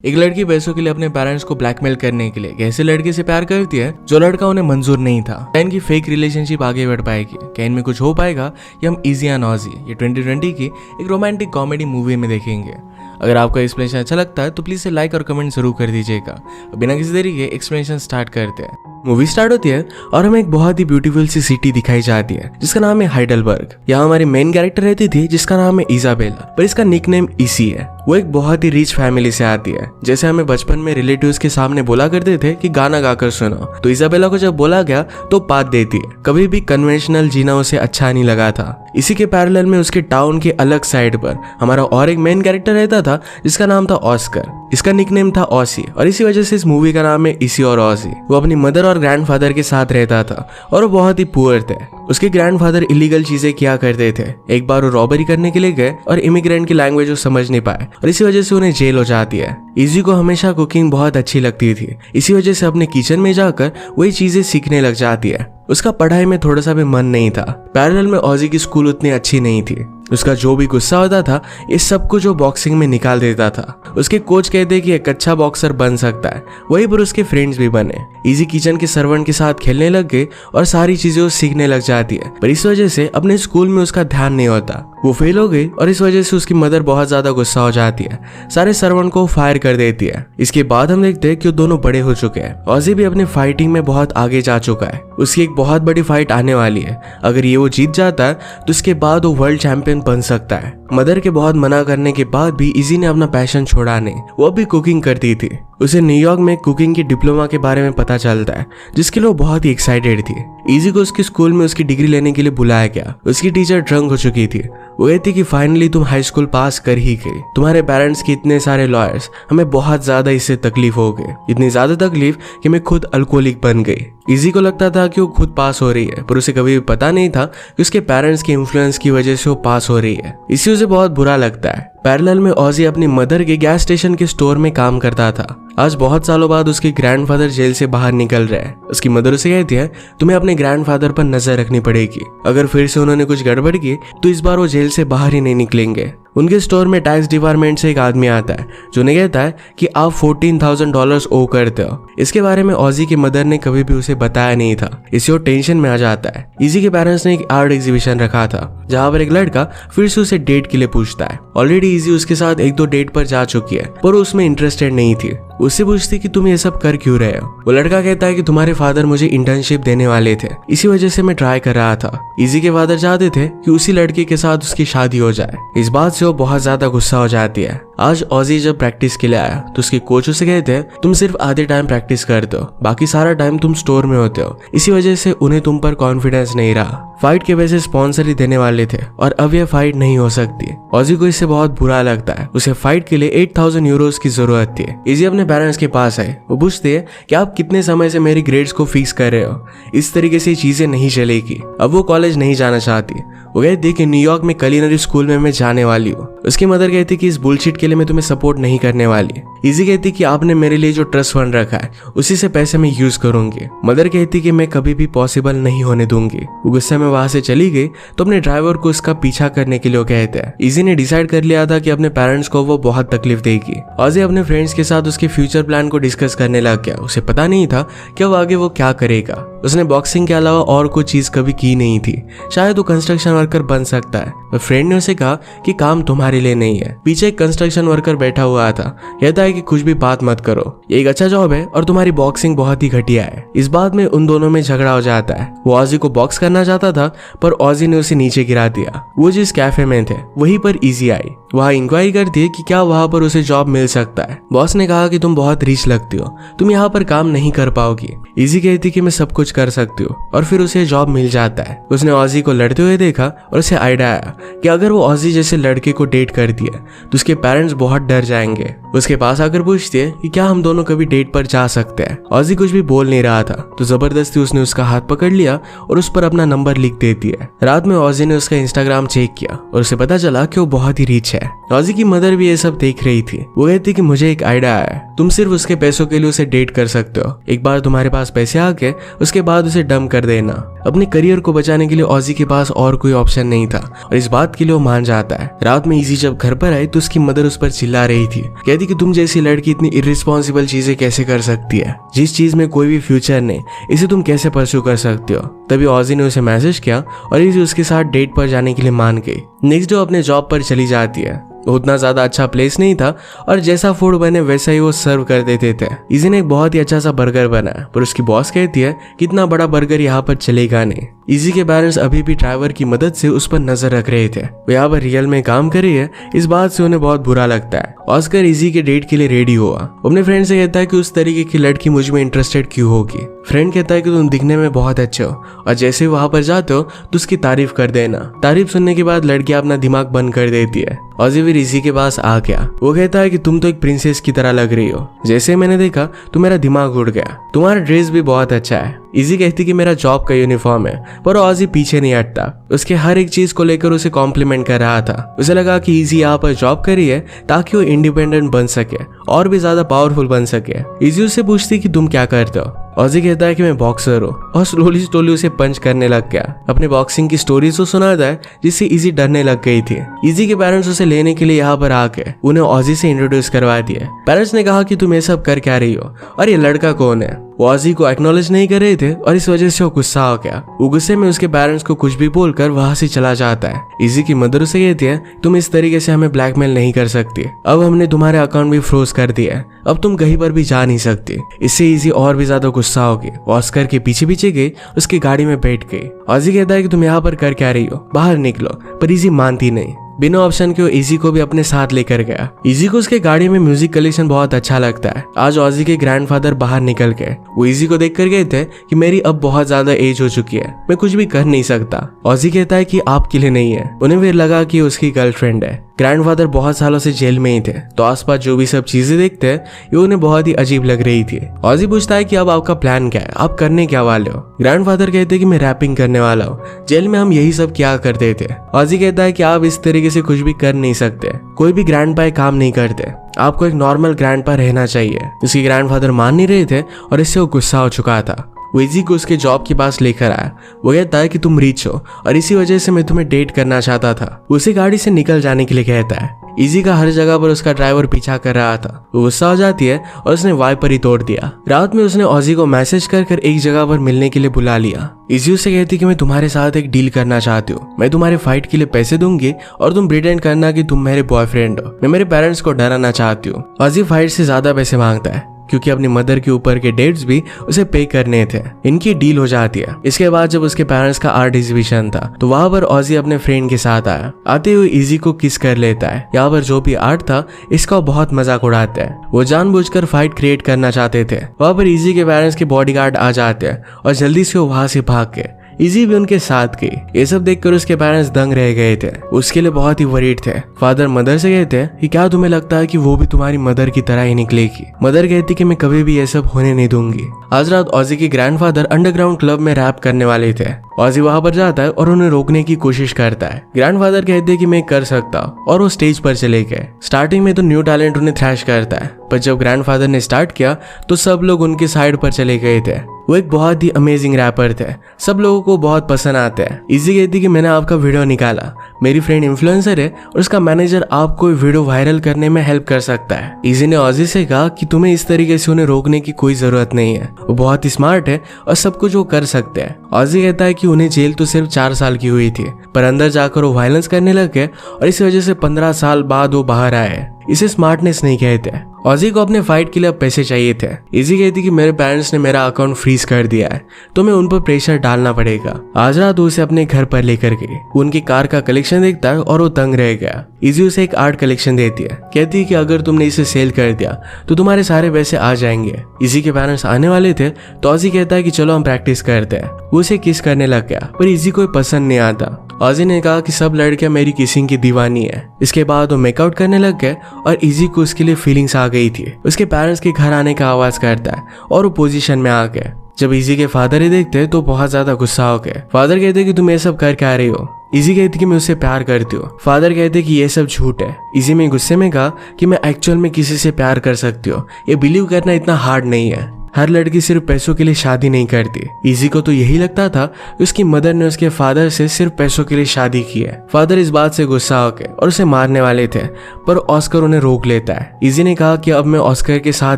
एक लड़की पैसों के लिए अपने पेरेंट्स को ब्लैकमेल करने के लिए एक ऐसे लड़के से प्यार करती है जो लड़का उन्हें मंजूर नहीं था। क्या इनकी फेक रिलेशनशिप आगे बढ़ पाएगी? क्या इनमें कुछ हो पाएगा? ये हम इजी एंड ऑजी ये 2020 की एक रोमांटिक कॉमेडी मूवी में देखेंगे। अगर आपको एक्सप्लेनेशन अच्छा लगता है तो प्लीज से लाइक और कमेंट जरूर कर दीजिएगा। बिना किसी देरी के एक्सप्लेनेशन स्टार्ट करते हैं। मूवी स्टार्ट होती है और हमें एक बहुत ही ब्यूटीफुल सी सिटी दिखाई जाती है जिसका नाम है हाइडलबर्ग। यहाँ हमारी मेन कैरेक्टर रहती थी जिसका नाम है इजाबेला, पर इसका निकनेम इसी है। वो एक बहुत ही रिच फैमिली से आती है। जैसे हमें बचपन में रिलेटिव्स के सामने बोला करते थे कि गाना गाकर सुनो, तो इजाबेला को जब बोला गया तो बात देती है। कभी भी कन्वेंशनल जीना उसे अच्छा नहीं लगा था। इसी के पैरेलल में उसके टाउन के अलग साइड पर हमारा और एक मेन कैरेक्टर रहता था जिसका नाम था ऑस्कर। इसका निकनेम था ऑसी और इसी वजह से इस मूवी का नाम है इसी और ऑसी। वो अपनी मदर और ग्रैंडफादर के साथ रहता था और वो बहुत ही पुअर थे। उसके ग्रैंडफादर इलीगल चीजें किया करते थे। एक बार वो रॉबरी करने के लिए गए और इमिग्रेंट की लैंग्वेज वो समझ नहीं पाए और इसी वजह से उन्हें जेल हो जाती है। इजी को हमेशा कुकिंग बहुत अच्छी लगती थी, इसी वजह से अपने किचन में जाकर वही चीजें सीखने लग जाती है। उसका पढ़ाई में थोड़ा सा भी मन नहीं था। पैरेलल में ऑजी की स्कूल उतनी अच्छी नहीं थी। उसका जो भी गुस्सा होता था इस सब को जो बॉक्सिंग में निकाल देता था। उसके कोच कहते कि एक अच्छा बॉक्सर बन सकता है, वहीं पर उसके फ्रेंड्स भी बने। इजी किचन के सर्वेंट के साथ खेलने लग गए और सारी चीजें वो सीखने लग जाती है, पर इस वजह से अपने स्कूल में उसका ध्यान नहीं होता। वो फेल हो गई और इस वजह से उसकी मदर बहुत ज्यादा गुस्सा हो जाती है। सारे सर्वेंट को फायर कर देती है। इसके बाद हम देखते हैं कि वो दोनों बड़े हो चुके हैं। ऑजी भी अपनी फाइटिंग में बहुत आगे जा चुका है। उसकी एक बहुत बड़ी फाइट आने वाली है। अगर ये वो जीत जाता है तो उसके बाद वो वर्ल्ड चैंपियन बन सकता है। मदर के बहुत मना करने के बाद भी इजी ने अपना पैशन छोड़ा नहीं। वो भी कुकिंग करती थी। उसे न्यूयॉर्क में कुकिंग की डिप्लोमा के बारे में पता चलता है जिसके लिए वो बहुत ही एक्साइटेड थी। इजी को उसके स्कूल में उसकी डिग्री लेने के लिए बुलाया गया। उसकी टीचर ड्रंक हो चुकी थी। वो कहती कि फाइनली तुम हाई स्कूल पास कर ही गई। तुम्हारे पेरेंट्स के इतने सारे लॉयर्स, हमें बहुत ज्यादा इससे तकलीफ हो गई। इतनी ज्यादा तकलीफ कि मैं खुद अल्कोहलिक बन गई। इजी को लगता था कि वो खुद पास हो रही है, पर उसे कभी भी पता नहीं था कि उसके पेरेंट्स के इन्फ्लुएंस की वजह से वो पास हो रही है। इसी उसे बहुत बुरा लगता है। पैरेलल में ऑजी अपनी मदर के गैस स्टेशन के स्टोर में काम करता था। आज बहुत सालों बाद उसके ग्रैंडफादर जेल से बाहर निकल रहे हैं। उसकी मदर उसे कहती है तुम्हें अपने ग्रैंडफादर पर नजर रखनी पड़ेगी। अगर फिर से उन्होंने कुछ गड़बड़ की तो इस बार वो जेल से बाहर ही नहीं निकलेंगे। उनके स्टोर में टैक्स डिपार्टमेंट से एक आदमी आता है जो उन्हें कहता है कि आप $14,000 ओ करते हो। इसके बारे में ऑजी की मदर ने कभी भी उसे बताया नहीं था। इससे वो टेंशन में आ जाता है। इजी के पेरेंट्स ने एक आर्ट एग्जीबिशन रखा था जहाँ पर एक लड़का फिर से उसे डेट के लिए पूछता है। ऑलरेडी इजी उसके साथ 1-2 डेट पर जा चुकी है, पर उसमें इंटरेस्टेड नहीं थी। उससे पूछती कि तुम ये सब कर क्यों रहे हो। वो लड़का कहता है कि तुम्हारे फादर मुझे इंटर्नशिप देने वाले थे, इसी वजह से मैं ट्राई कर रहा था। इजी के फादर चाहते थे कि उसी लड़के के साथ उसकी शादी हो जाए। इस बात से वो बहुत ज्यादा गुस्सा हो जाती है। आज ऑजी जब प्रैक्टिस के लिए आया तो उसके कोच उसे कहते हैं तुम सिर्फ आधे टाइम प्रैक्टिस करते हो, बाकी सारा टाइम तुम स्टोर में होते हो। इसी वजह से उन्हें तुम पर कॉन्फिडेंस नहीं रहा। फाइट के वजह से स्पॉन्सर ही देने वाले थे और अब यह फाइट नहीं हो सकती। ऑजी को इससे बहुत बुरा लगता है। उसे फाइट के लिए 8,000 यूरोज की जरूरत थी। इजी अपने पेरेंट्स के पास है। वो पूछते हैं कि आप कितने समय से मेरी ग्रेड्स को फिक्स कर रहे हो, इस तरीके से चीजें नहीं चलेगी। अब वो कॉलेज नहीं जाना चाहती। वो कहती कि न्यूयॉर्क में कुलिनरी स्कूल में मैं जाने वाली हूँ। उसकी मदर कहती कि इस बुलशिट के लिए मैं तुम्हें सपोर्ट नहीं करने वाली। इजी कहती कि आपने मेरे लिए जो ट्रस्ट फंड रखा है उसी से पैसे मैं यूज करूंगी। मदर कहती कि मैं कभी भी पॉसिबल नहीं होने दूंगी। वो गुस्से में वहां से चली गई तो अपने ड्राइवर को उसका पीछा करने के लिए वो कहते हैं। इजी ने डिसाइड कर लिया था कि अपने पेरेंट्स को वो बहुत तकलीफ देगी। ऑजी अपने फ्रेंड्स के साथ उसके फ्यूचर प्लान को डिस्कस करने लग गया। उसे पता नहीं था कि अब आगे वो क्या करेगा। उसने बॉक्सिंग के अलावा और कोई चीज कभी की नहीं थी। शायद वो कंस्ट्रक्शन वर्कर बन सकता है। फ्रेंड ने उसे कहा कि काम तुम्हारे लिए नहीं है। पीछे एक कंस्ट्रक्शन वर्कर बैठा हुआ था। कहता है कि कुछ भी बात मत करो, ये एक अच्छा जॉब है और तुम्हारी बॉक्सिंग बहुत ही घटिया है। इस बात में उन दोनों में झगड़ा हो जाता है। वो ऑजी को बॉक्स करना चाहता था पर ऑजी ने उसे नीचे गिरा दिया। वो जिस कैफे में थे वहीं पर इजी आई। वहाँ इंक्वायरी करती है कि क्या वहाँ पर उसे जॉब मिल सकता है। बॉस ने कहा कि तुम बहुत रिच लगती हो, तुम यहाँ पर काम नहीं कर पाओगी। इजी कहती कि मैं सब कुछ कर सकती हूँ और फिर उसे जॉब मिल जाता है। उसने ऑजी को लड़ते हुए देखा और उसे आइडिया आया कि अगर वो ऑजी जैसे लड़के को डेट करती है तो उसके पेरेंट्स बहुत डर जाएंगे। उसके पास आकर पूछती है कि क्या हम दोनों कभी डेट पर जा सकते हैं। ऑजी कुछ भी बोल नहीं रहा था तो जबरदस्ती उसने उसका हाथ पकड़ लिया और उस पर अपना नंबर लिख देती है। रात में ऑजी ने उसका इंस्टाग्राम चेक किया और उसे पता चला कि वो बहुत ही रिच है। है। ऑजी की मदर भी ये सब देख रही थी। वो कहती कि मुझे एक आइडिया है, तुम सिर्फ उसके पैसों के लिए उसे डेट कर सकते हो। एक बार तुम्हारे पास पैसे आ गए उसके बाद उसे डंप कर देना। अपने करियर को बचाने के लिए ऑजी के पास और कोई ऑप्शन नहीं था और इस बात के लिए वो मान जाता है। रात में इजी जब घर पर आई तो उसकी मदर उस पर चिल्ला रही थी, कहती कि तुम जैसी लड़की इतनी इर्रिस्पॉन्सिबल चीजें कैसे कर सकती है, जिस चीज में कोई भी फ्यूचर नहीं, इसे तुम कैसे परस्यू कर सकते हो। तभी ऑजी ने उसे मैसेज किया और इजी उसके साथ डेट पर जाने के लिए मान गई। नेक्स्ट डे अपने जॉब पर चली जाती है। उतना ज्यादा अच्छा प्लेस नहीं था और जैसा फूड बने वैसा ही वो सर्व कर देते थे। इजी ने एक बहुत ही अच्छा सा बर्गर बनाया पर उसकी बॉस कहती है कि इतना बड़ा बर्गर यहाँ पर चलेगा नहीं। इजी के पेरेंट्स अभी भी ड्राइवर की मदद से उस पर नजर रख रहे थे। वो यहाँ पर रियल में काम कर रही है, इस बात से उन्हें बहुत बुरा लगता है। ऑस्कर इजी के डेट के लिए रेडी हुआ। अपने फ्रेंड से कहता है कि उस तरीके की लड़की मुझ में इंटरेस्टेड क्यों होगी। फ्रेंड कहता है कि तुम दिखने में बहुत अच्छे हो और जैसे वहां पर जाते हो तो उसकी तारीफ कर देना। तारीफ सुनने के बाद लड़की अपना दिमाग बंद कर देती है। ऑजी भी इजी के पास आ गया। वो कहता है कि तुम तो एक प्रिंसेस की तरह लग रही हो, जैसे मैंने देखा तो मेरा दिमाग उड़ गया, तुम्हारा ड्रेस भी बहुत अच्छा है। इजी कहती कि मेरा जॉब का यूनिफॉर्म है, पर ऑजी पीछे नहीं हटता। उसके हर एक चीज को लेकर उसे कॉम्प्लीमेंट कर रहा था। उसे लगा कि इजी यहाँ पर जॉब कर रही है ताकि वो इंडिपेंडेंट बन सके और भी ज्यादा पावरफुल बन सके। इजी उससे पूछती कि तुम क्या करते हो। ऑजी कहता है कि मैं बॉक्सर हूँ और स्लोली उसे पंच करने लग गया। अपने बॉक्सिंग की स्टोरीज को सुनाता है जिससे इजी डरने लग गई थी। इजी के पेरेंट्स उसे लेने के लिए यहाँ पर आके उन्हें ऑजी से इंट्रोड्यूस करवा दिया। पेरेंट्स ने कहा कि तुम ये सब कर क्या रही हो और ये लड़का कौन है। वो ऑजी को एक्नॉलेज नहीं कर रहे थे और इस वजह से वो गुस्सा हो गया। वो गुस्से में उसके पेरेंट्स को कुछ भी बोलकर वहां से चला जाता है। इजी की मदर उसे कहती है तुम इस तरीके से हमें ब्लैकमेल नहीं कर सकती, अब हमने तुम्हारे अकाउंट भी फ्रोज कर दिया है, अब तुम कहीं पर भी जा नहीं सकती। इससे इजी और भी ज्यादा गुस्सा हो गई। ऑस्कर के पीछे पीछे गई, उसकी गाड़ी में बैठ गई। ऑजी कहता है कि तुम यहाँ पर कर क्या रही हो, बाहर निकलो, पर इजी मानती नहीं। बिना ऑप्शन के वो इजी को भी अपने साथ लेकर गया। इजी को उसके गाड़ी में म्यूजिक कलेक्शन बहुत अच्छा लगता है। आज ऑजी के ग्रैंडफादर बाहर निकल गए। वो इजी को देखकर गए थे कि मेरी अब बहुत ज्यादा एज हो चुकी है, मैं कुछ भी कर नहीं सकता। ऑजी कहता है कि आपके लिए नहीं है। उन्हें फिर लगा कि उसकी गर्लफ्रेंड है। ग्रैंडफादर बहुत सालों से जेल में ही थे तो आसपास जो भी सब चीजें देखते हैं ये उन्हें बहुत ही अजीब लग रही थी। ऑजी पूछता है कि अब आपका प्लान क्या है, आप करने क्या वाले हो। ग्रैंडफादर कहते हैं कि मैं रैपिंग करने वाला हूँ, जेल में हम यही सब क्या करते थे। ऑजी कहता है कि आप इस तरीके से कुछ भी कर नहीं सकते, कोई भी ग्रैंडपा काम नहीं करते, आपको एक नॉर्मल ग्रैंडपा रहना चाहिए। उसके ग्रैंडफादर मान नहीं रहे थे और इससे वो गुस्सा हो चुका था। वो इजी को उसके जॉब के पास लेकर आया। वो कहता है कि तुम रिच हो और इसी वजह से मैं तुम्हें डेट करना चाहता था। उसे गाड़ी से निकल जाने के लिए कहता है। इजी का हर जगह पर उसका ड्राइवर पीछा कर रहा था। वो गुस्सा हो जाती है और उसने वाइपर ही तोड़ दिया। रात में उसने ऑजी को मैसेज कर एक जगह पर मिलने के लिए बुला लिया। इजी उससे कहती कि मैं तुम्हारे साथ एक डील करना चाहती हूँ, मैं तुम्हारे फाइट के लिए पैसे दूंगी और तुम प्रिटेंड करना कि तुम मेरे बॉयफ्रेंड हो, मैं मेरे पेरेंट्स को डराना चाहती हूँ। ऑजी फाइट से ज्यादा पैसे मांगता है क्योंकि अपनी मदर के ऊपर के डेट्स भी उसे पे करने थे। इनकी डील हो जाती है। इसके बाद जब उसके पेरेंट्स का आर्ट एग्जीबिशन था तो वहां पर ऑजी अपने फ्रेंड के साथ आया। आते हुए इजी को किस कर लेता है। यहाँ पर जो भी आर्ट था इसका बहुत मजाक उड़ाते हैं। वो जानबूझकर फाइट क्रिएट करना चाहते थे। वहां पर इजी के पेरेंट्स के बॉडीगार्ड आ जाते हैं और जल्दी से वो वहां से भाग गए। इजी भी उनके साथ गई। ये सब देखकर उसके पेरेंट्स दंग रह गए थे, उसके लिए बहुत ही वरीड थे। फादर मदर से कहते हैं कि क्या तुम्हें लगता है कि वो भी तुम्हारी मदर की तरह ही निकलेगी। मदर कहती कि मैं कभी भी ये सब होने नहीं दूंगी। आज रात ऑजी के ग्रैंडफादर अंडरग्राउंड क्लब में रैप करने वाले थे। ऑजी वहां पर जाता है और उन्हें रोकने की कोशिश करता है। ग्रैंडफादर कहते हैं कि मैं कर सकता और वो स्टेज पर चले गए। स्टार्टिंग में तो न्यू टैलेंट उन्हें थ्रैश करता है, पर जब ग्रैंडफादर ने स्टार्ट किया तो सब लोग उनके साइड पर चले गए थे। वो एक बहुत ही अमेजिंग रैपर थे, सब लोगों को बहुत पसंद आते हैं। इजी कहती कि मैंने आपका वीडियो निकाला, मेरी फ्रेंड इन्फ्लुएंसर है और उसका मैनेजर आपको वीडियो वायरल करने में हेल्प कर सकता है। इजी ने ऑजी से कहा कि तुम्हें इस तरीके से उन्हें रोकने की कोई जरूरत नहीं है, वो बहुत ही स्मार्ट है और सब कुछ वो कर सकते हैं। ऑजी कहता है कि उन्हें जेल तो सिर्फ 4 साल की हुई थी, पर अंदर जाकर वो वायलेंस करने लग गए और इस वजह से 15 साल बाद वो बाहर आए। इसे स्मार्टनेस नहीं कहते। ऑजी को अपने फाइट के लिए अब पैसे चाहिए थे। इजी कहती कि मेरे पेरेंट्स ने मेरा अकाउंट फ्रीज कर दिया है तो मैं उन पर प्रेशर डालना पड़ेगा। आज रात उसे अपने घर पर लेकर गई। उनकी कार का कलेक्शन देखता है और वो तंग रह गया। इजी उसे एक आर्ट कलेक्शन देती है, कहती है कि अगर तुमने इसे सेल कर दिया तो तुम्हारे सारे पैसे आ जाएंगे। इजी के पेरेंट्स आने वाले थे तो ऑजी कहता है कि चलो हम प्रैक्टिस करते हैं। वो उसे किस करने लग गया पर इजी को पसंद नहीं आता। ऑजी ने कहा कि सब लड़कियां मेरी किसिंग की दीवानी है। इसके बाद वो मेकआउट करने लग गए और इजी को उसके लिए फीलिंग्स आ गई थी। उसके पेरेंट्स के घर आने का आवाज करता है और वो पोजीशन में आ गए। जब इजी के फादर ही देखते तो बहुत ज्यादा गुस्सा हो गए। फादर कहते कि तुम ये सब कर क्या रही हो। इजी कहती कि मैं उससे प्यार करती हूँ। फादर कहते कि ये सब झूठ है। इजी में गुस्से में कहा कि मैं एक्चुअल में किसी से प्यार कर सकती हूँ, ये बिलीव करना इतना हार्ड नहीं है। हर लड़की सिर्फ पैसों के लिए शादी नहीं करती। इजी को तो यही लगता था कि उसकी मदर ने उसके फादर से सिर्फ पैसों के लिए शादी की है। फादर इस बात से गुस्सा हो गए और उसे मारने वाले थे, पर ऑस्कर उन्हें रोक लेता है। इजी ने कहा कि अब मैं ऑस्कर के साथ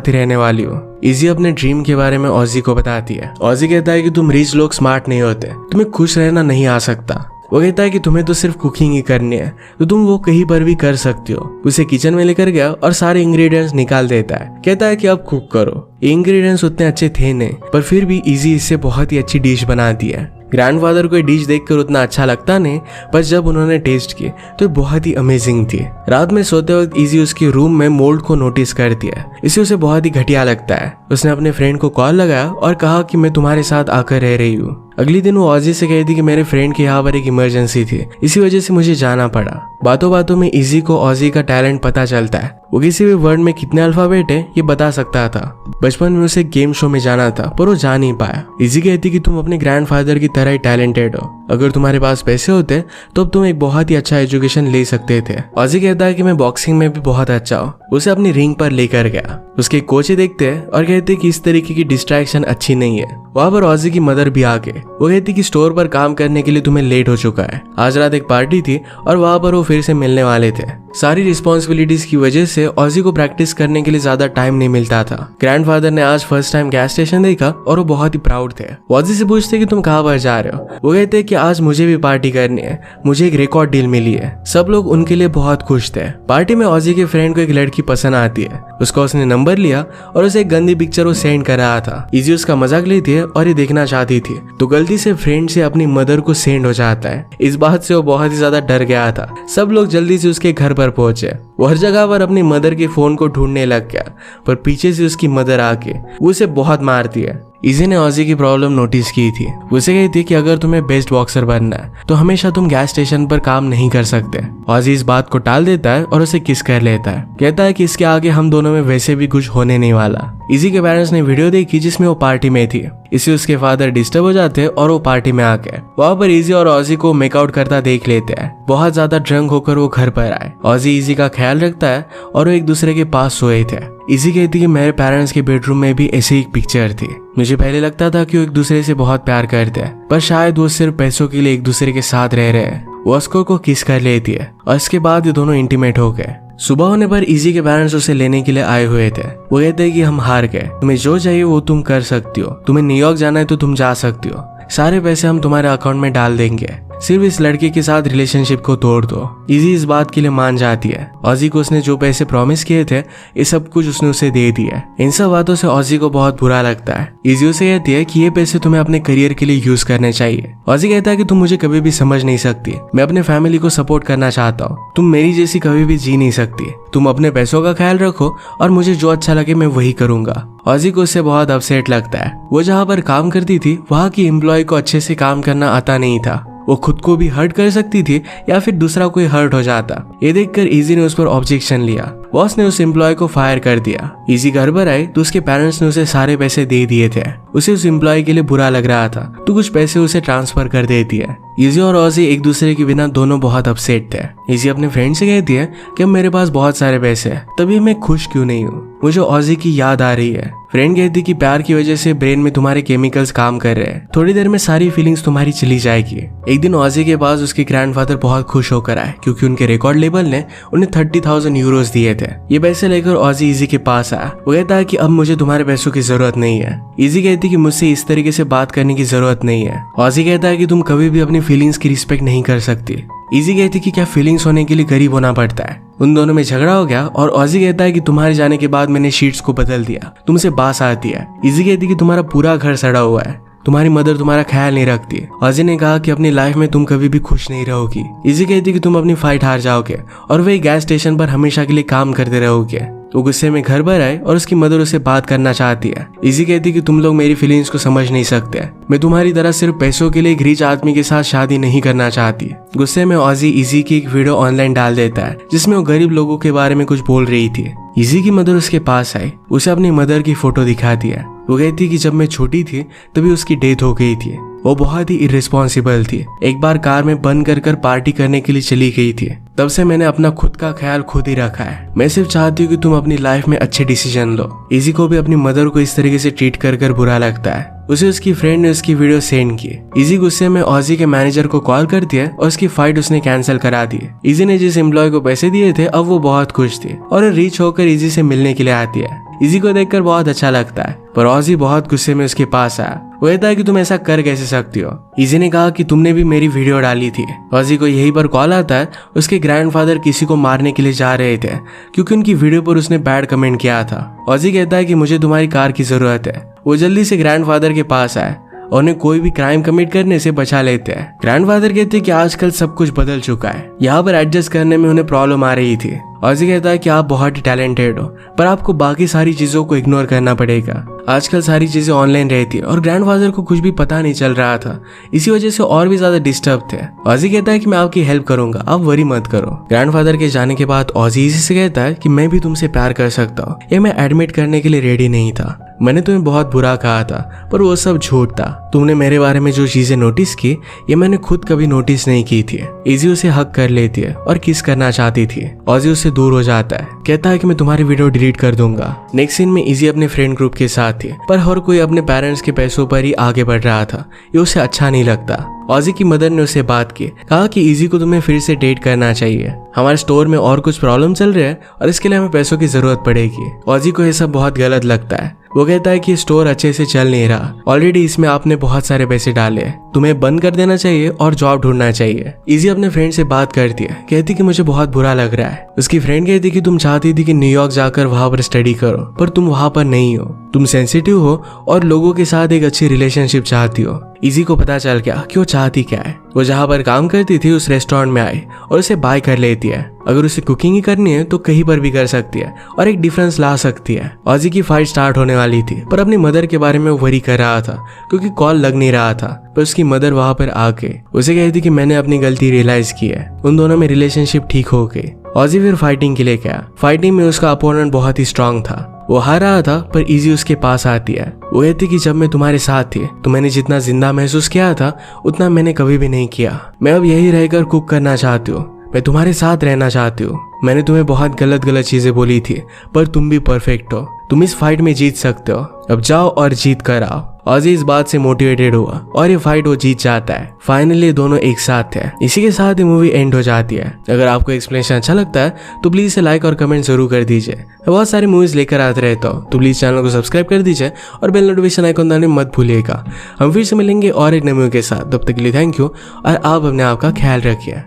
ही रहने वाली हूँ। इजी अपने ड्रीम के बारे में ऑजी को बताती है। ऑजी कहता है कि तुम रिच लोग स्मार्ट नहीं होते, तुम्हें खुश रहना नहीं आ सकता। वो कहता है कि तुम्हें तो सिर्फ कुकिंग ही करनी है, तो तुम वो कहीं पर भी कर सकती हो। उसे किचन में लेकर गया और सारे इंग्रेडिएंट्स निकाल देता है। कहता है कि अब कुक करो। इंग्रेडिएंट्स उतने अच्छे थे नहीं, पर फिर भी इजी इससे बहुत ही अच्छी डिश बनाती है। ग्रैंडफादर को ये डिश देखकर उतना अच्छा लगता नहीं, पर जब उन्होंने टेस्ट की तो बहुत ही अमेजिंग थी। रात में सोते वक्त इजी उसके रूम में मोल्ड को नोटिस करती है। इसे उसे बहुत ही घटिया लगता है। उसने अपने फ्रेंड को कॉल लगाया और कहा कि मैं तुम्हारे साथ आकर रह रही हूँ। अगली दिन वो ऑजी से कहती कि मेरे फ्रेंड के यहाँ पर एक इमरजेंसी थी, इसी वजह से मुझे जाना पड़ा। बातों बातों में इजी को ऑजी का टैलेंट पता चलता है। वो किसी भी वर्ड में कितने अल्फाबेट है ये बता सकता था। बचपन में उसे गेम शो में जाना था, पर वो जा नहीं पाया। इजी कहती कि तुम अपने ग्रैंडफादर की तरह ही टैलेंटेड हो। अगर तुम्हारे पास पैसे होते तो अब तुम एक बहुत ही अच्छा एजुकेशन ले सकते थे। ऑजी कहता है कि मैं बॉक्सिंग में भी बहुत अच्छा हूँ। उसे अपनी रिंग पर लेकर गया। उसके कोच देखते हैं और कहते कि इस तरीके की डिस्ट्रैक्शन अच्छी नहीं है। वहां पर ऑजी की मदर भी आ गए। वो कहती कि स्टोर पर काम करने के लिए तुम्हें लेट हो चुका है। आज रात एक पार्टी थी और वहां पर वो फिर से मिलने वाले थे। सारी रिस्पॉन्सिबिलिटीज की वजह से ऑजी को प्रैक्टिस करने के लिए ज्यादा टाइम नहीं मिलता था। ग्रैंडफादर ने आज फर्स्ट टाइम गैस स्टेशन देखा और वो बहुत ही प्राउड थे। ऑजी से पूछते कि तुम कहाँ पर जा रहे हो। वो कहते कि आज मुझे भी पार्टी करनी है, मुझे एक रिकॉर्ड डील मिली है। सब लोग उनके लिए बहुत खुश थे। पार्टी में ऑजी के फ्रेंड को एक लड़की पसंद आती है। उसका उसने नंबर लिया और उसे एक गंदी पिक्चर वो सेंड कर रहा था। इजी उसका मजाक लेती है और ये देखना चाहती थी, तो गलती से फ्रेंड से अपनी मदर को सेंड हो जाता है। इस बात से वो बहुत ही ज्यादा डर गया था। सब लोग जल्दी से उसके घर पर पहुंचे। वो हर जगह पर अपनी मदर के फोन को ढूंढने लग गया, पर पीछे से उसकी मदर आके वो उसे बहुत मारती है। इजी ने ऑजी की प्रॉब्लम नोटिस की थी। उसे कहती कि अगर तुम्हें बेस्ट बॉक्सर बनना है तो हमेशा तुम गैस स्टेशन पर काम नहीं कर सकते। ऑजी इस बात को टाल देता है और उसे किस कर लेता है। कहता है कि इसके आगे हम दोनों में वैसे भी कुछ होने नहीं वाला। इजी के पेरेंट्स ने वीडियो देखी जिसमें वो पार्टी में थी। इसे उसके फादर डिस्टर्ब हो जाते हैं और वो पार्टी में आके वहां पर इजी और ऑजी को मेकआउट करता देख लेते हैं। बहुत ज्यादा ड्रंक होकर वो घर पर आए। ऑजी इजी का ख्याल रखता है और वो एक दूसरे के पास सोए थे। इजी कहती कि मेरे पेरेंट्स के बेडरूम में भी ऐसी एक पिक्चर थी। मुझे पहले लगता था कि वो एक दूसरे से बहुत प्यार करते हैं, पर शायद वो सिर्फ पैसों के लिए एक दूसरे के साथ रह रहे हैं। वो ऑस्कर को किस कर लेती है और इसके बाद ये दोनों इंटीमेट हो गए। सुबह होने पर इजी के पेरेंट्स उसे लेने के लिए आए हुए थे। वो कहते हैं कि हम हार गए, तुम्हें जो चाहिए वो तुम कर सकती हो। तुम्हें न्यूयॉर्क जाना है तो तुम जा सकती हो। सारे पैसे हम तुम्हारे अकाउंट में डाल देंगे, सिर्फ इस लड़के के साथ रिलेशनशिप को तोड़ दो। इजी इस बात के लिए मान जाती है। ऑजी को उसने जो पैसे प्रॉमिस किए थे ये सब कुछ उसने उसे दे दिया। इन सब बातों से ऑजी को बहुत बुरा लगता है। इजी उसे कहती है कि ये पैसे तुम्हें अपने करियर के लिए यूज करने चाहिए। ऑजी कहता है कि तुम मुझे कभी भी समझ नहीं सकती, मैं अपने फैमिली को सपोर्ट करना चाहता हूँ, तुम मेरी जैसी कभी भी जी नहीं सकती। तुम अपने पैसों का ख्याल रखो और मुझे जो अच्छा लगे मैं वही करूंगा। ऑजी को उससे बहुत अपसेट लगता है। वो जहाँ पर काम करती थी वहाँ की एम्प्लॉय को अच्छे से काम करना आता नहीं था। वो खुद को भी हर्ट कर सकती थी या फिर दूसरा कोई हर्ट हो जाता। ये देखकर इजी ने उस पर ऑब्जेक्शन लिया। बॉस ने उस एम्प्लॉय को फायर कर दिया। इजी घर पर आए तो उसके पेरेंट्स ने उसे सारे पैसे दे दिए थे। उसे उस एम्प्लॉय के लिए बुरा लग रहा था तो कुछ पैसे उसे ट्रांसफर कर देती है। इजी और ऑजी एक दूसरे के बिना दोनों बहुत अपसेट थे। इजी अपने फ्रेंड से कहती है कि मेरे पास बहुत सारे पैसे हैं, तभी मैं खुश क्यों नहीं हूँ, मुझे ऑजी की याद आ रही है। फ्रेंड कहती कि प्यार की वजह से ब्रेन में तुम्हारे केमिकल्स काम कर रहे हैं, थोड़ी देर में सारी फीलिंग्स तुम्हारी चली जाएगी। एक दिन ऑजी के पास उसके ग्रैंडफादर बहुत खुश होकर आए क्योंकि उनके रिकॉर्ड लेबल ने उन्हें 30,000 यूरोज दिए थे। ये पैसे लेकर ऑजी इजी के पास आया। वो कहता है कि अब मुझे तुम्हारे पैसों की जरूरत नहीं है। इजी कहती कि मुझसे इस तरीके से बात करने की जरूरत नहीं है। ऑजी कहता है कि तुम कभी भी अपनी फीलिंग्स की रिस्पेक्ट नहीं कर सकती। इजी कहती कि क्या फीलिंग्स होने के लिए गरीब होना पड़ता है। उन दोनों में झगड़ा हो गया और ऑजी कहता है कि तुम्हारे जाने के बाद मैंने शीट्स को बदल दिया, तुमसे बास आती है। इजी कहती कि तुम्हारा पूरा घर सड़ा हुआ है, तुम्हारी मदर तुम्हारा ख्याल नहीं रखती। ऑजी ने कहा कि अपनी लाइफ में तुम कभी भी खुश नहीं रहोगी। इजी कहती कि तुम अपनी फाइट हार जाओगे और वही गैस स्टेशन पर हमेशा के लिए काम करते रहोगे। वो गुस्से में घर पर आए और उसकी मदर उसे बात करना चाहती है। इजी कहती कि तुम लोग मेरी फीलिंग्स को समझ नहीं सकते, मैं तुम्हारी तरह सिर्फ पैसों के लिए एक रिच आदमी के साथ शादी नहीं करना चाहती। गुस्से में ऑजी इजी की एक वीडियो ऑनलाइन डाल देता है जिसमें वो गरीब लोगों के बारे में कुछ बोल रही थी। इजी की मदर उसके पास आई, उसे अपनी मदर की फोटो दिखाती है। वो कहती कि जब मैं छोटी थी तभी उसकी डेथ हो गई थी। वो बहुत ही इर्रेस्पॉन्सिबल थी। एक बार कार में बंद कर पार्टी करने के लिए चली गई थी। तब से मैंने अपना खुद का ख्याल खुद ही रखा है। मैं सिर्फ चाहती हूँ कि तुम अपनी लाइफ में अच्छे डिसीजन लो। इजी को भी अपनी मदर को इस तरीके से ट्रीट कर बुरा लगता है। उसे उसकी फ्रेंड ने उसकी वीडियो सेंड की। इजी गुस्से में ऑजी के मैनेजर को कॉल करती है और उसकी फाइट उसने कैंसिल करा दी। इजी ने जिस एम्प्लॉय को पैसे दिए थे अब वो बहुत खुश थी और रीच होकर इजी से मिलने के लिए आती है। इजी को देखकर बहुत अच्छा लगता है, पर ऑजी बहुत गुस्से में उसके पास आया। वो कहता है कि तुम ऐसा कर कैसे सकती हो। इजी ने कहा कि तुमने भी मेरी वीडियो डाली थी। ऑजी को यही पर कॉल आता है, उसके ग्रैंडफादर किसी को मारने के लिए जा रहे थे क्योंकि उनकी वीडियो पर उसने बैड कमेंट किया था। ऑजी कहता है कि मुझे तुम्हारी कार की जरूरत है। वो जल्दी से ग्रैंडफादर के पास आए और उन्हें कोई भी क्राइम कमिट करने से बचा लेते हैं। ग्रैंडफादर कहते हैं कि आजकल सब कुछ बदल चुका है, यहाँ पर एडजस्ट करने में उन्हें प्रॉब्लम आ रही थी। ऑजी कहता है कि आप बहुत ही टैलेंटेड हो, पर आपको बाकी सारी चीजों को इग्नोर करना पड़ेगा। आजकल सारी चीजें ऑनलाइन रहती है और ग्रैंडफादर को कुछ भी पता नहीं चल रहा था, इसी वजह से और भी ज्यादा डिस्टर्ब थे। ऑजी कहता है कि मैं आपकी हेल्प करूंगा, आप वरी मत करो। ग्रैंडफादर के जाने के बाद ऑजी इसी से कहता है कि मैं भी तुमसे प्यार कर सकता हूँ। ये मैं एडमिट करने के लिए रेडी नहीं था। मैंने तुम्हें बहुत बुरा कहा था, पर वो सब झूठ था। तुमने मेरे बारे में जो चीजें नोटिस की ये मैंने खुद कभी नोटिस नहीं की थी। इजी उसे हक कर लेती है और किस करना चाहती थी। ऑजी उससे दूर हो जाता है, कहता है कि मैं तुम्हारी वीडियो डिलीट कर दूंगा। नेक्स्ट सीन में इजी अपने फ्रेंड ग्रुप के साथ थी, पर हर कोई अपने पेरेंट्स के पैसों पर ही आगे बढ़ रहा था। ये उसे अच्छा नहीं लगता। ऑजी की मदर ने उसे बात की, कहा कि इजी को तुम्हें फिर से डेट करना चाहिए। हमारे स्टोर में और कुछ प्रॉब्लम चल रहे हैं और इसके लिए हमें पैसों की जरूरत पड़ेगी। ऑजी को यह सब बहुत गलत लगता है। वो कहता है कि स्टोर अच्छे से चल नहीं रहा, ऑलरेडी इसमें आपने बहुत सारे पैसे डाले, तुम्हें बंद कर देना चाहिए और जॉब ढूंढना चाहिए। इजी अपने फ्रेंड से बात करती है, कहती कि मुझे बहुत बुरा लग रहा है। उसकी फ्रेंड कहती कि तुम चाहती थी कि न्यूयॉर्क जाकर वहां पर स्टडी करो, पर तुम वहां पर नहीं हो। तुम सेंसिटिव हो और लोगों के साथ एक अच्छी रिलेशनशिप चाहती हो। इजी को पता चल गया कि वो चाहती क्या है। वो जहाँ पर काम करती थी उस रेस्टोरेंट में आई और उसे बाय कर लेती है। अगर उसे कुकिंग ही करनी है तो कहीं पर भी कर सकती है और एक डिफरेंस ला सकती है। ऑजी की फाइट स्टार्ट होने वाली थी, पर अपनी मदर के बारे में वो वरी कर रहा था क्योंकि कॉल लग नहीं रहा था। पर उसकी मदर वहां पर आके उसे कहती कि मैंने अपनी गलती रियलाइज की है। उन दोनों में रिलेशनशिप ठीक हो गई। ऑजी फिर फाइटिंग के लिए गया। फाइटिंग में उसका अपोनेंट बहुत ही स्ट्रांग था। वो हार रहा था, पर इजी उसके पास आती है। वो कहती कि जब मैं तुम्हारे साथ थी तो मैंने जितना जिंदा महसूस किया था उतना मैंने कभी भी नहीं किया। मैं अब यही रहकर कुक करना चाहती हूँ, मैं तुम्हारे साथ रहना चाहती हूँ। मैंने तुम्हें बहुत गलत चीजें बोली थी, पर तुम भी परफेक्ट हो। तुम इस फाइट में जीत सकते हो, अब जाओ और जीत कर आओ। ऑजी इस बात से मोटिवेटेड हुआ और ये फाइट वो जीत जाता है। फाइनली दोनों एक साथ थे। इसी के साथ ये मूवी एंड हो जाती है। अगर आपको एक्सप्लेनेशन अच्छा लगता है तो प्लीज इसे लाइक और कमेंट जरूर कर दीजिए। मैं बहुत सारी मूवीज लेकर आते रहता हूँ, तो प्लीज चैनल को सब्सक्राइब कर दीजिए और बेल नोटिफिकेशन आइकन दबाना मत भूलिएगा। हम फिर से मिलेंगे और एक नई मूवी के साथ। तब तक के लिए थैंक यू और आप अपने आप का ख्याल रखिए।